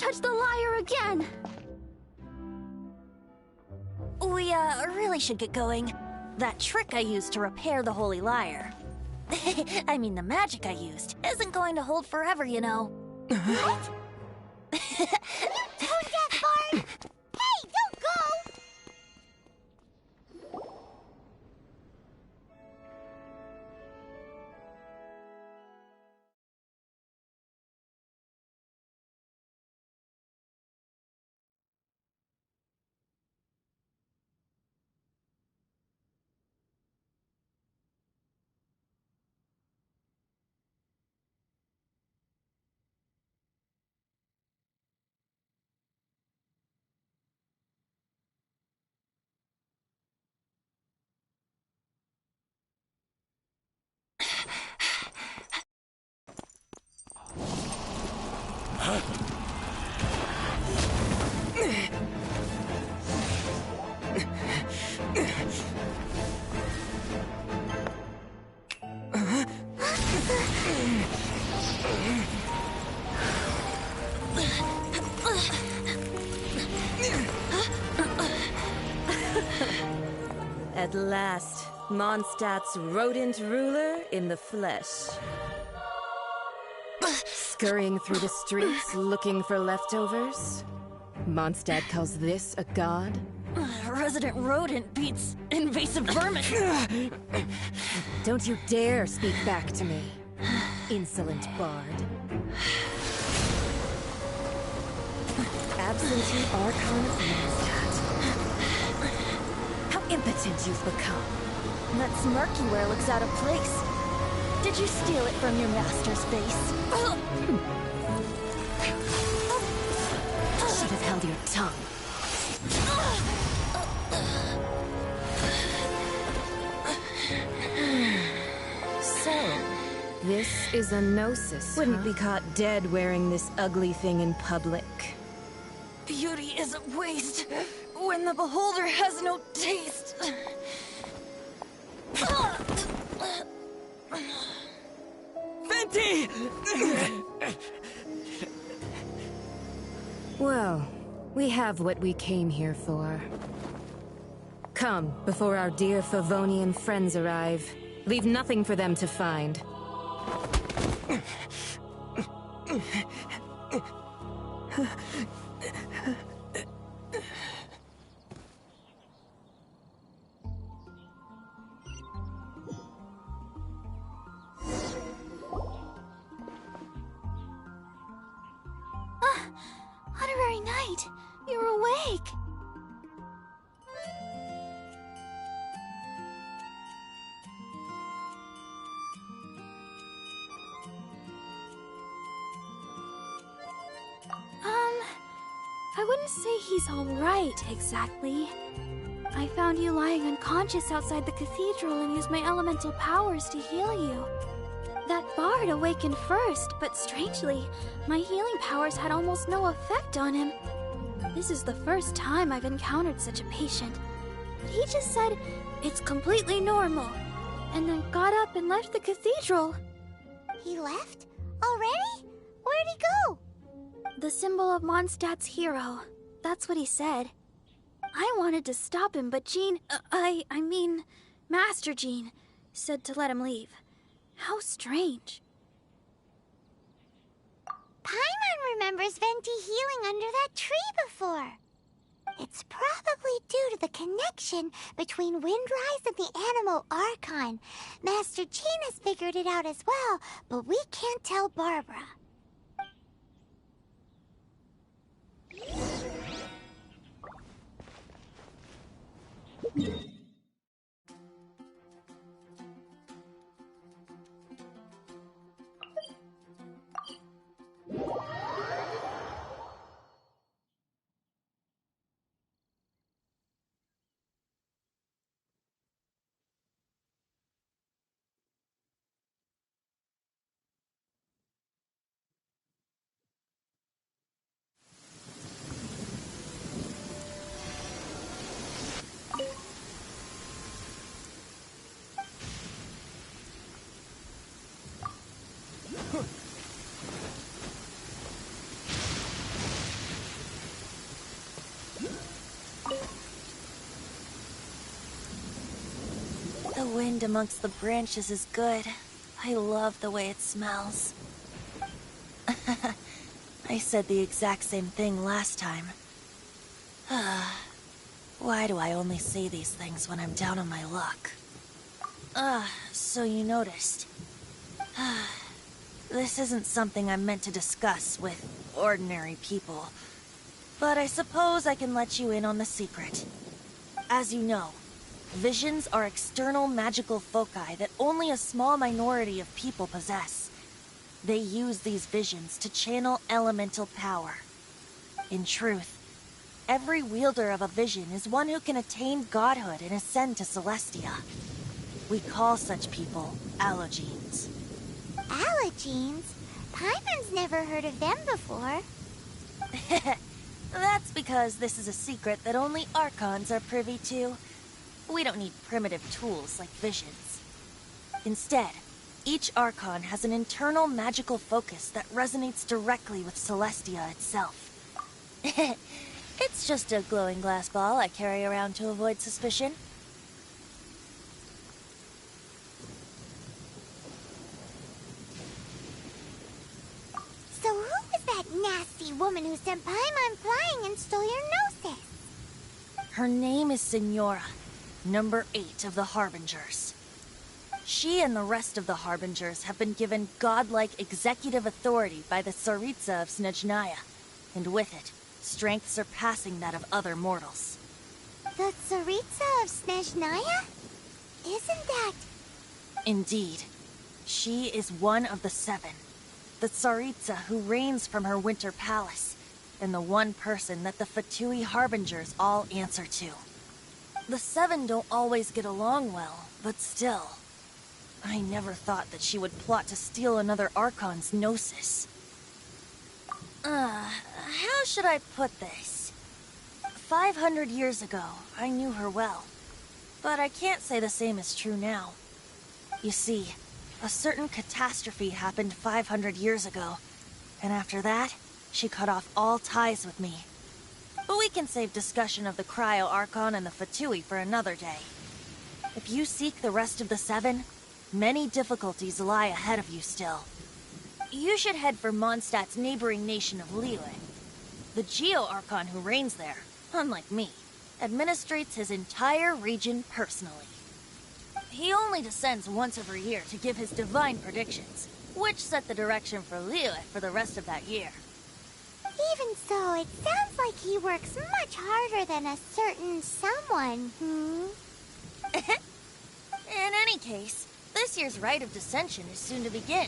touch the lyre again! We, really should get going. That trick I used to repair the Holy Lyre. I mean, the magic I used isn't going to hold forever, you know. What? Tone deaf, Bard! Hey, don't go! At last, Mondstadt's rodent ruler in the flesh. Scurrying through the streets looking for leftovers? Mondstadt calls this a god? Resident rodent beats invasive vermin. Don't you dare speak back to me, insolent bard. Absentee Archon of Mondstadt. How impotent you've become. That smirk you wear looks out of place. Did you steal it from your master's face? Should have held your tongue. So, this is a gnosis. Wouldn't be caught dead wearing this ugly thing in public. Beauty is a waste when the beholder has no taste. Venti! Well, we have what we came here for. Come, before our dear Favonian friends arrive. Leave nothing for them to find. Honorary Knight, you're awake. I wouldn't say he's all right, exactly. I found you lying unconscious outside the cathedral and used my elemental powers to heal you. That bard awakened first, but strangely, my healing powers had almost no effect on him. This is the first time I've encountered such a patient. But he just said, it's completely normal, and then got up and left the cathedral. He left? Already? Where'd he go? The symbol of Mondstadt's hero. That's what he said. I wanted to stop him, but Jean, I mean, Master Jean, said to let him leave. How strange. Paimon remembers Venti healing under that tree before. It's probably due to the connection between Windrise and the Animal Archon. Master Jean has figured it out as well, but we can't tell Barbara. The wind amongst the branches is good. I love the way it smells. I said the exact same thing last time. Why do I only say these things when I'm down on my luck? So you noticed. This isn't something I'm meant to discuss with ordinary people. But I suppose I can let you in on the secret. As you know, visions are external magical foci that only a small minority of people possess. They use these visions to channel elemental power. In truth, every wielder of a vision is one who can attain godhood and ascend to Celestia. We call such people allogenes. Allogenes? Paimon's never heard of them before. That's because this is a secret that only Archons are privy to. We don't need primitive tools like visions. Instead, each Archon has an internal magical focus that resonates directly with Celestia itself. It's just a glowing glass ball I carry around to avoid suspicion. So who was that nasty woman who sent Paimon flying and stole your Gnosis? Her name is Signora, number 8 of the Harbingers. She and the rest of the Harbingers have been given godlike executive authority by the Tsaritsa of Snezhnaya, and with it, strength surpassing that of other mortals. The Tsaritsa of Snezhnaya? Isn't that... Indeed. She is one of the 7. The Tsaritsa who reigns from her winter palace, and the one person that the Fatui Harbingers all answer to. The 7 don't always get along well, but still. I never thought that she would plot to steal another Archon's Gnosis. How should I put this? 500 years ago, I knew her well. But I can't say the same is true now. You see, a certain catastrophe happened 500 years ago, and after that, she cut off all ties with me. But we can save discussion of the Cryo Archon and the Fatui for another day. If you seek the rest of the 7, many difficulties lie ahead of you still. You should head for Mondstadt's neighboring nation of Liyue. The Geo Archon who reigns there, unlike me, administrates his entire region personally. He only descends once every year to give his divine predictions, which set the direction for Liyue for the rest of that year. Even so, it sounds like he works much harder than a certain someone, In any case, this year's Rite of Descension is soon to begin.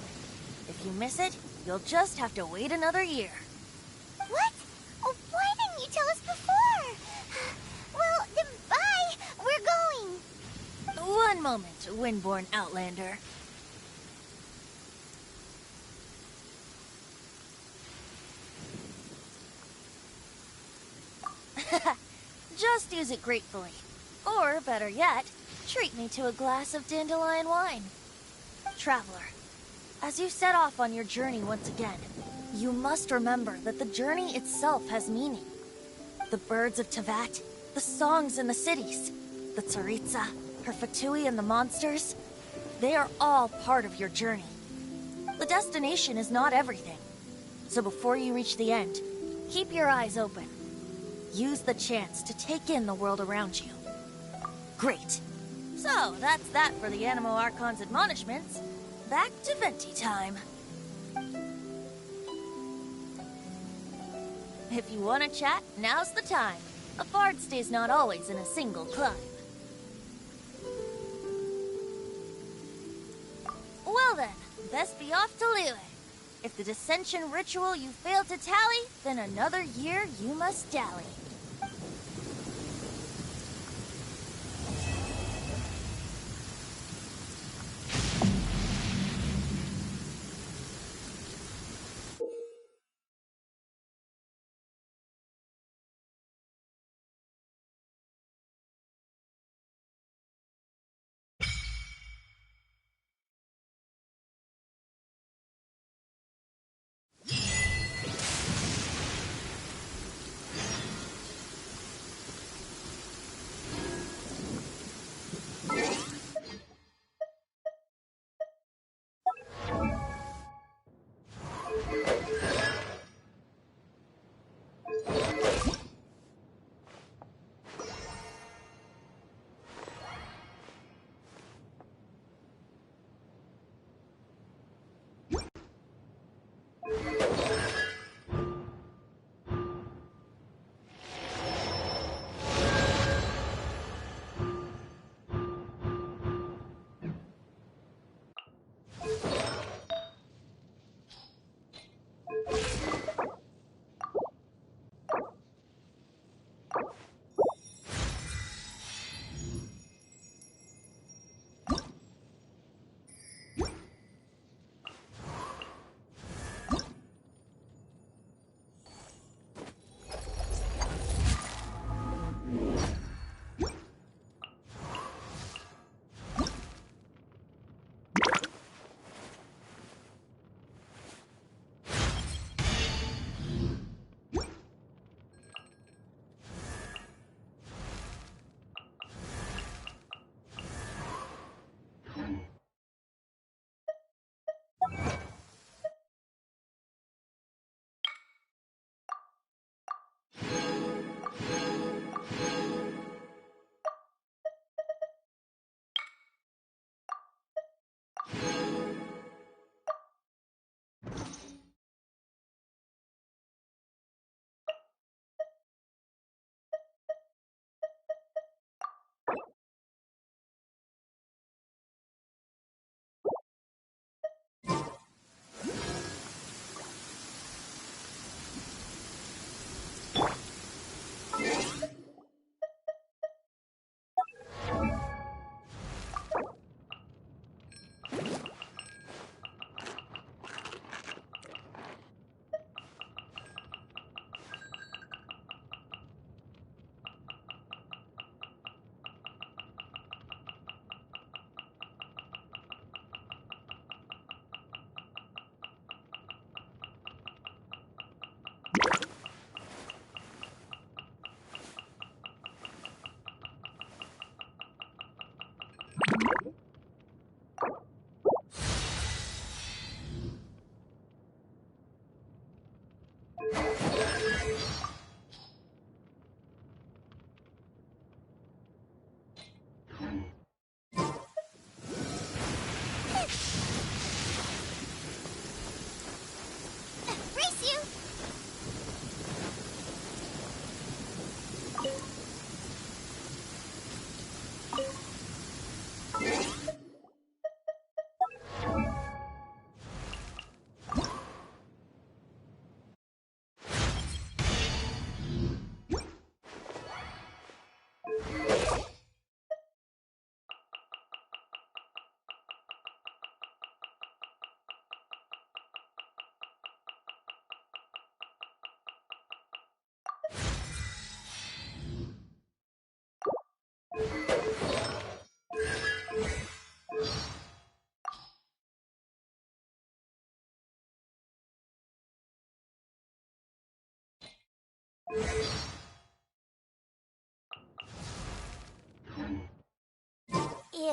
If you miss it, you'll just have to wait another year. What? Oh, why didn't you tell us before? Well, then bye! We're going! One moment, Windborn Outlander. Just use it gratefully. Or, better yet, treat me to a glass of dandelion wine. Traveler, as you set off on your journey once again, you must remember that the journey itself has meaning. The birds of Tevat, the songs in the cities, the Tsaritsa, her Fatui and the monsters, they are all part of your journey. The destination is not everything. So before you reach the end, keep your eyes open. Use the chance to take in the world around you. Great. So, that's that for the Animo Archon's admonishments. Back to Venti time. If you want to chat, now's the time. A bard stays not always in a single climb. Well then, best be off to Liyue. If the Dissension ritual you failed to tally, then another year you must dally.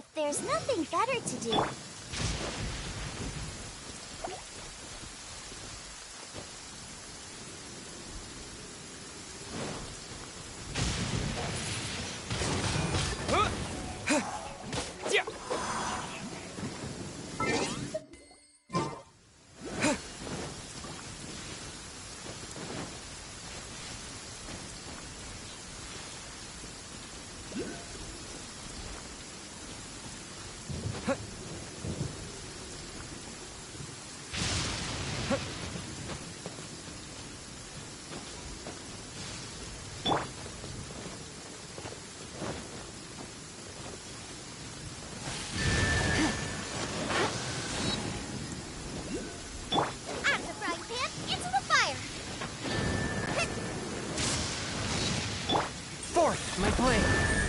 if there's nothing better to do. Forth, my blade!